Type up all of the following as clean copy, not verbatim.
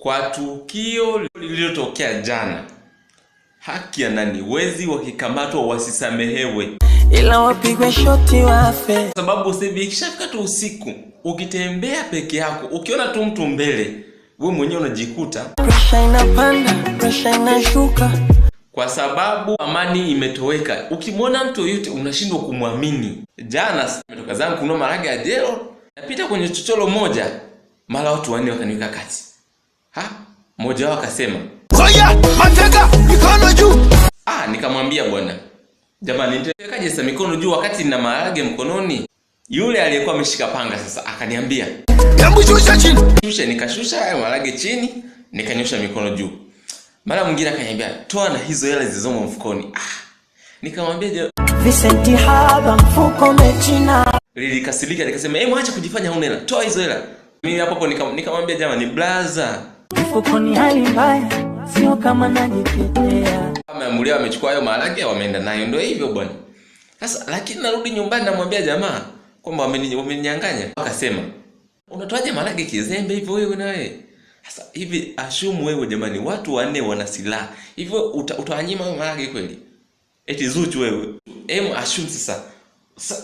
Kwa tukio lililotokea jana, haki ya nani? Wezi wakikamatwa wasisamehewe, ila wapigwe shoti wafe. Sababu sasa ikishafika tu usiku, ukitembea peke yako, ukiona tu mtu mbele, wewe mwenyewe unajikuta pressure inapanda, pressure inashuka, kwa sababu amani imetoweka. Ukimwona mtu yote unashindwa kumwamini. Jana nimetoka zangu kununua maharage ya jelo, napita kwenye chochoro moja, mara watu wanne wakaniweka kati. Mmoja wao akasema, "Oya, mateka mikono juu." Nikamwambia, bwana, jamani nitawekaje sasa mikono juu wakati nina maharage mkononi? Yule aliyekuwa ameshika panga sasa akaniambia, "Hebu shusha chini." Shusha, nikashusha hayo maharage chini, nikanyosha mikono juu. Mara mwingine akaniambia, toa na hizo hela zilizomo mfukoni. Nikamwambia, Vicenti haba mfuko umechina. Lilikasirika nikasema, acha kujifanya huna hela, toa hizo hela. Mimi hapo nikamwambia, jamani blaza, mfukoni hali mbaya, sio kama najitetea. Ameamulia wamechukua hayo maharage wameenda nayo, ndio hivyo bwana. Sasa lakini narudi nyumbani namwambia jamaa kwamba wameninyang'anya. Akasema, unatoaje maharage kizembe hivyo wewe na wewe? Sasa hivi ashumu wewe jamani, watu wanne wana silaha. Hivyo utawanyima wewe maharage kweli? Eti Zuchu wewe. Ashumu sasa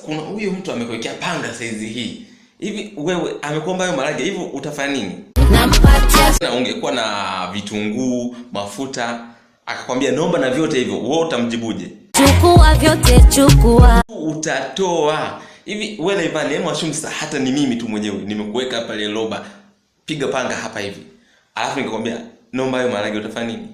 kuna huyo mtu amekuwekea panga saizi hii. Hivi wewe amekuomba hayo maharage, hivyo utafanya nini? Nampatia. Na ungekuwa na vitunguu, mafuta, akakwambia naomba na vyote hivyo, wewe utamjibuje? Chukua vyote, chukua. Utatoa. Hivi wewe Ivan, ashumu sasa hata ni mimi tu mwenyewe nimekuweka hapa ile loba, piga panga hapa hivi, alafu nikakwambia naomba hayo maharage, utafanya nini?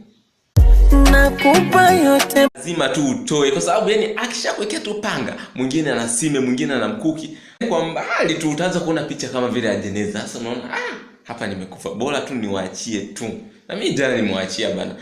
Nakupa yote. Lazima tu utoe, kwa sababu yani akishakuwekea tu panga, mwingine ana sime, mwingine ana mkuki, kwa mbali tu utaanza kuona picha kama vile ya jeneza. Sasa unaona hapa nimekufa, bora tu niwaachie tu. Na mimi jana nimwaachia bana.